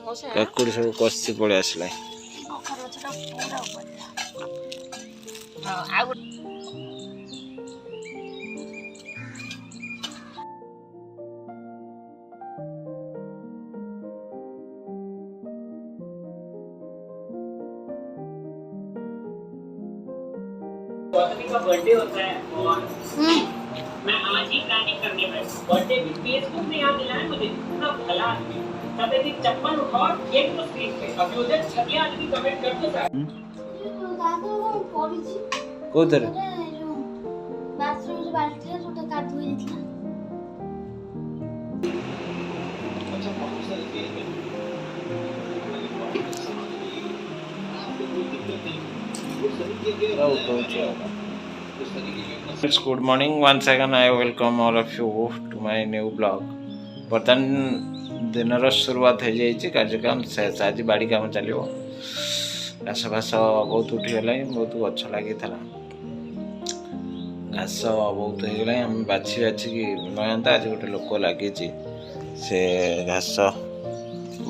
କାକୁଡ଼ି ସବୁ କଷି ପଳେଇ ଆସିଲା। गौतमी का बर्थडे होता है और मैं आज ही प्लानिंग करने बैठा। बर्थडे भी फेसबुक ने याद दिलाया मुझे, इतना भला आदमी। तब एक चप्पल उठाओ एक तो स्क्रीन पे अभी उधर छतिया आदमी कमेंट कर दो सर। कोथरे बाथरूम से बाल्टी है छोटा काट हुई थी। It's good morning once again. I welcome all of you to my new blog. बर्तन दिन शुरुआत हो जाइए कार्यक्रम शेष। आज बाड़ी काम चलो घास घास बहुत उठीगला बहुत गच लगी घास बहुत होगला आम बाछी बाछिकी नयंता आज गोटे लोक लगी से घास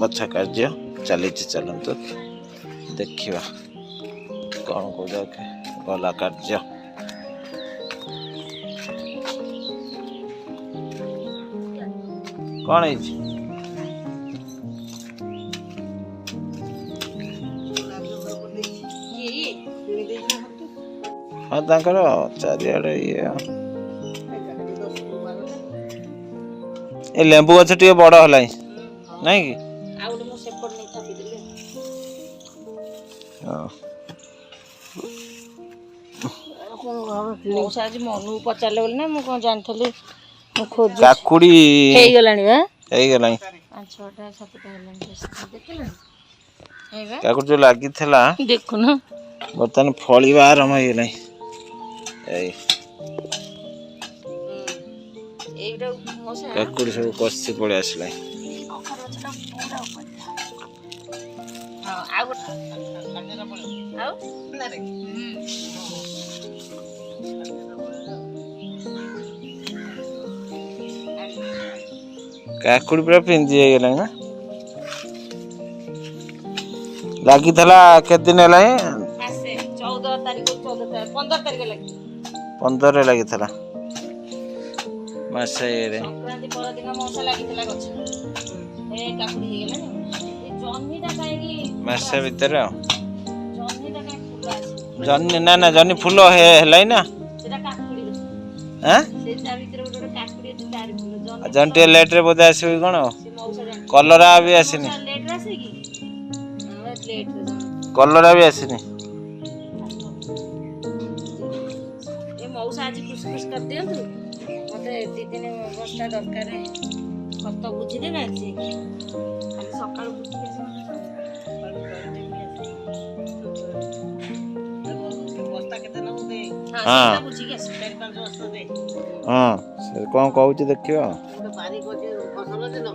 बछा कार्य चली चलतु देखा कौन कौ गला कार्य कौन है हाँ तांकर चारिआडे ये लेंबू गछ टे बड़ है नहीं कि मनु पचारे बोली ना मुझे जानी काकुड़ी गलानी काकुड़ी जो लगी देखो ना बर्तमान फलिबा आरंभ हो काकुड़ी सब कषि पड़े आसला काकुड़ी पूरा पिंजी गला ना लगी केते दिन है 15 लगी मसे भीतर जन्नी ना ना जन्नी फूल है ना जन टे लेट रे बोधे आस कौन कलरा भी आसनी कलरा भी आसनी मौसा आज खुश खुश कर दियंतु मते 2-3 बस्ता दरकार खत बुझी देबे खाली सकाळ बुझी बस्ता केते न दे हां बुझी के 4-5 बस्ता दे हां से कोन कहउची देखियो बारी कोजे फसल दे न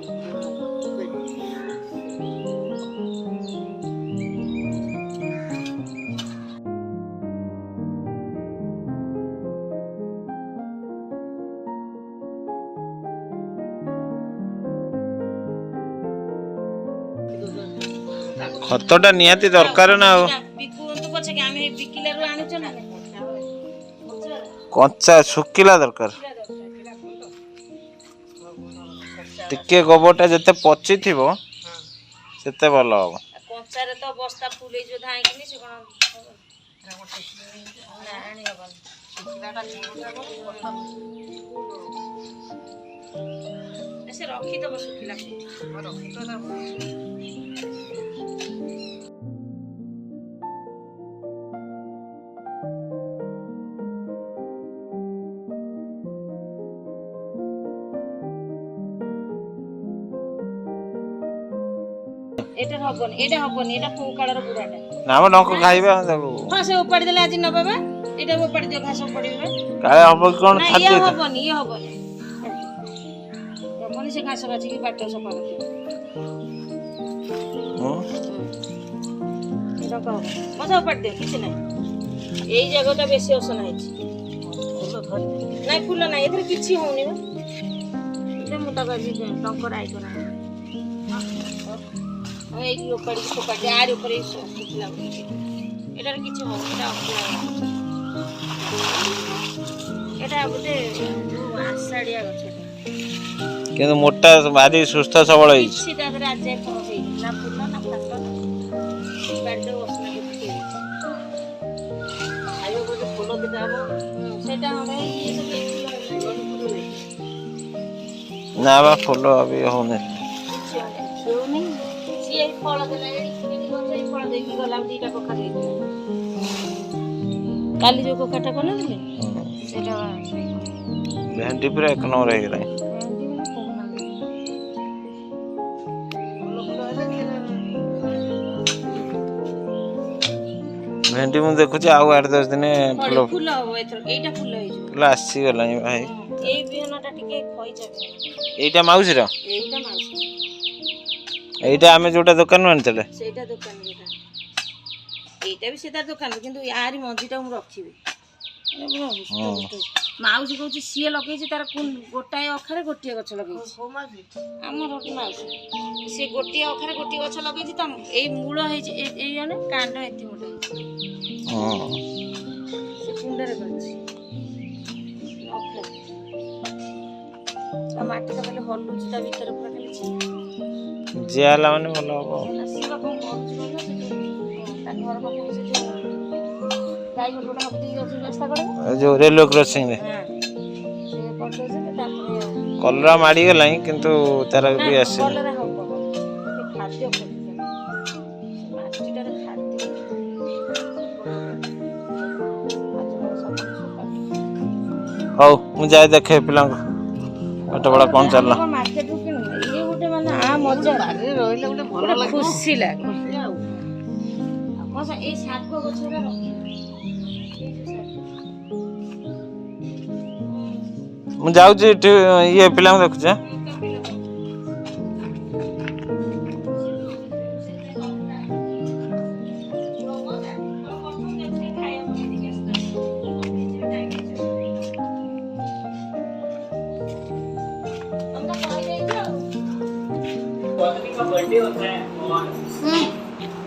खतटा निहाती दरकार ना कच्चा सुखिला दरकार टिके गोबरटा जते पची थिबो सेते भल हो कच्चा रे तो बस्ता फुले जो धाई किनी से कोन नाणी हबन सुखिलाटा ऐसे रखी तो सुखिला रखी तो ना एटा हबन एटा को कालर बुढ़ाटा नाम नक खाइबा देखो हां से उपाड़ी देले आज न बाबा एटा उपाड़ी दियो घास पड़ीबे काले हबो कोन खाद्य ये हबन जमनी से घास बाची की बाटो सफा कर एटा को मजा उपाड़ी दे किछ नै एई जगहटा बेसी ओसन आइछि फूल धरि नै फूल नै एथरे किछि होउनी बा एटा मोटा बाजी टंकर आई करा এইটি ওপাড়িକି ଫୋପାଡ଼ି ଆରି ଉପରେ ଶୁଖିଲା ଏଟାରେ କିଛି ହବ ଏଟା ଏଟା ଗୋଟେ ଯୋଉ ଆଷାଢ଼ିଆ ଗଛଟା କିନ୍ତୁ ମୋଟା ଭାରି ସୁସ୍ଥ ସବଳ ହେଇଛି। କିଛି ତା ଦେହରେ ଆଜି କଣ ହେଇନି ନା ଫୁଲ ନା ଫାଟ ବାଡ଼ିରେ ବସିଲା କିଛି ଖାଇବା ଗୋଟେ ଫୁଲ ଦିଟା ହବ ସେଇଟା ହବ ଇଏ ସବୁ ନା ବା ଫୁଲ ବି ହଉନି। ସିଏ ଫଳ ଦେଲା ସେଇ ଫଳ ଦେଇକି ଗଲା ଦିଟା କଖାରୁ ହେଇଥିଲା କାଲି ଯୋଉ କଖାରୁଟା କରିନଥିଲେ ସେଇଟା ଭେଣ୍ଡି ପୁରା 1 ନମ୍ବର ହେଇଗଲାଣି। ଭେଣ୍ଡି ମୁଁ ଦେଖୁଛି ଆଉ 8-10 ଦିନ ଫୁଲ ଫୁଲ ହବ ଏଥର ଏଇଟା ଫୁଲ ହେଇଯିବ ଫୁଲ ଆସିଗଲାଣି ଭାଇ। ଏଇ ବିହନଟା ଟିକେ ଖଇଚା ଏଇଟା ମାଉସୀର ଏଇଟା ମାଉସୀ ଏଇଟା ଆମେ ଯୋଉଟା ଦୋକାନରୁ ଆଣିଥିଲେ ସେଇଟା ଦୋକାନ ଏଇଟା ବି ସେଟା ଦୋକାନ କିନ୍ତୁ ୟାରି ମଞ୍ଜିଟା ମୁଁ ରଖିବି ମାଉସୀ କହୁଛି ସିଏ ଲଗେଇଛି ତାର ଗୋଟାଏ ଅଖାରେ ଗୋଟିଏ ଗଛ ଲଗେଇଛି ଆମର ମାଉସୀ ସିଏ ଗୋଟିଏ ଅଖାରେ ଗୋଟିଏ ଗଛ ଲଗେଇଛି ତା ଏଇ ମୂଳ ହେଇଛି ଏଇ ଜଣେ କାଣ୍ଡ ଏତେ ମୋଟା ହେଇଛି ସେ କୁଣ୍ଡରେ କରିଛି ତା ମାଟିଟା ଖାଲି ହଲୁଛି ତା ଭିତରେ ପୁରା ଖାଲି ଜିଆ ହେଲା ମାନେ ଭଲ ହବ। ସିଏ ବା କଣ କରୁଛି ତା ଘର ପାଖରେ ସେ ଯୋଉ ଗାଈ ଗୋଟଟା ହବ ବ୍ୟବସ୍ଥା କରିବ ଯୋଉ ରେଲୱେ କ୍ରସିଂ ରେ କଲରା ମାଡ଼ିଗଲାଣି କିନ୍ତୁ ତାର ବି ଆସିନି। କଲରା ହବ ଖାଦ୍ୟ ମାଟିଟାରେ ଖାଦ୍ୟ ହଉ ମୁଁ ଯାଏ ଦେଖେ ପିଲାଙ୍କୁ ପାଠ ପଢା କଣ ଚାଲିଲା। ମାର୍କେଟରୁ କିଣୁ ଇଏ ଗୋଟେ ମାନେ ମଜା ରହିଲେ ଗୋଟେ ଭଲ ଲାଗେ ଖୁସି ଲାଗେ ଏଇ ଶାଗ ଗଛଟା ମୁଁ ଯାଉଛି ଇଏ ପିଲାଙ୍କୁ ଦେଖୁଛି। गौतमी का बर्थडे होता है और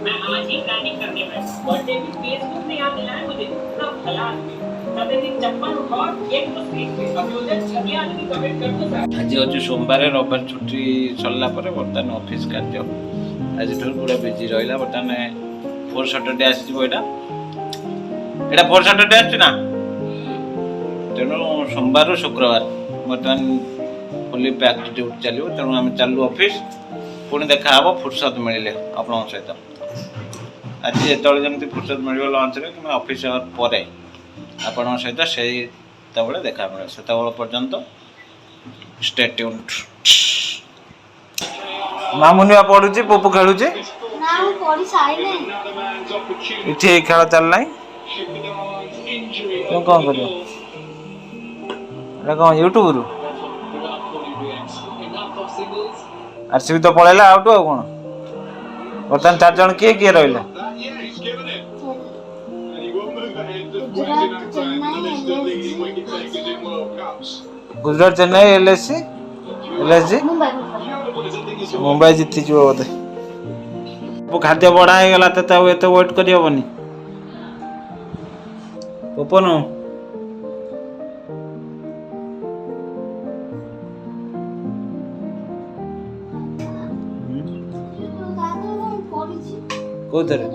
मैं आज ही प्लानिंग करने बैठा। बर्थडे भी फेसबुक ने याद दिलाया मुझे इतना भला आदमी तब एक चप्पल उठाओ एक तो स्क्रीन पे अभी उधर 6 आदमी कमेंट कर दो। आज हूँ सोमवार रविवार छुट्टी सरला बर्तमान ऑफिस कार्य आज पूरा बिजी रहा बर्तमान 4 सैटरडे आसो यहाँ 4 सैटरडे आसना तेणु सोमवार शुक्रवार बर्तमान फुली पैक्ड ड्यूटी चलो तेणु आम चलू ऑफिस पुणी देखा हे फुर्सत मिले आपण सहित आज जो जमी फुर्सत मिल लंच कि ऑफिस आवर पर आपण सहित से देखा मिले से पर्यंत स्टे ट्यून्ड। मामुनिया पढ़ुची पुपु खेलुची इठी खेल चलना तुम कौन कर यूट्यूब रू आरसीबी तो पळेला आउट आ कोन बर्तमान 4 जन किए किए रहिला गुजरात चेन्नई एलएससी मुंबई जीति जो बोधे खाद्य बढ़ा है गला तो एत वेट करी हबनी ओपन कोथरे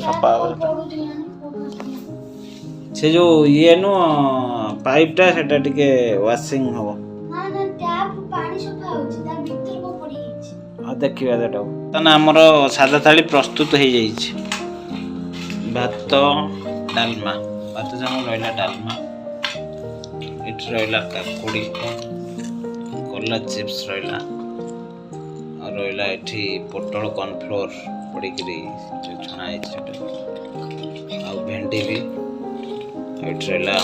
सफा से जो ये नु पाइपटा सेटा टिके वाशिंग हबो देखिए आमर सादा थाली प्रस्तुत हो जाइए भात डालमा भात जन रहा डालमा इट रहा काकुड़ी कला चिप्स रहा ये पोटल कॉर्नफ्लोर पड़ी छणा आ भेंडी भी ये रहा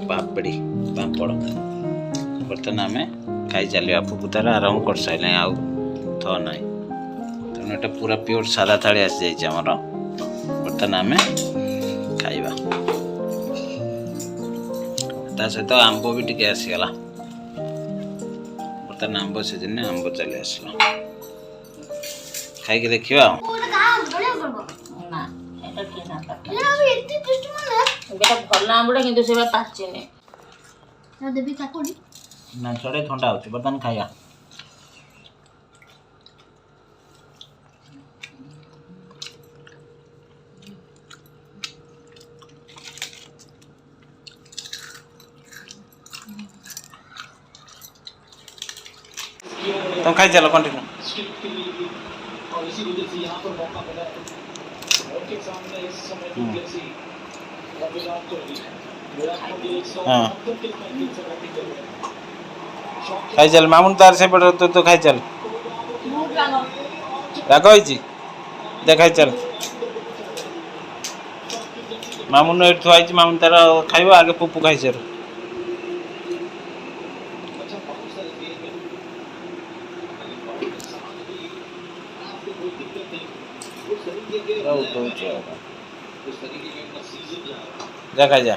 पापड़ी पापड़ बर्तमान आम खाई चलिए पुपुतार आरंभ कर सारे आउ थ ना तेणु ये पूरा प्योर सादा थाली आसी जाइए आमर बर्तमान आम खाइबा ता सहित आंब भी टिके आसीगला। बर्तन आंब सीजन आंब चली आसला खाई देखियो ना এটা কি না পাতা এটা ଭଲ ଆମ୍ବଟା କିନ୍ତୁ ସେବା ପାଚିନି ନା ଦେବି କାକୁଡ଼ି ना चढ़े थंडा होची बर्तन खाया तुम खाई चलो कंटिन्यू और इसी वजह से यहाँ पर मौका मिला है और के सामने इस समय की जैसी विराट कोहली हाँ खाई चल मामून तार से पड़ तो खाई चल राखो देखाई चल मामून एट थुआई मामून तार खाइबो आगे पुपु खाई चल जा खाई जा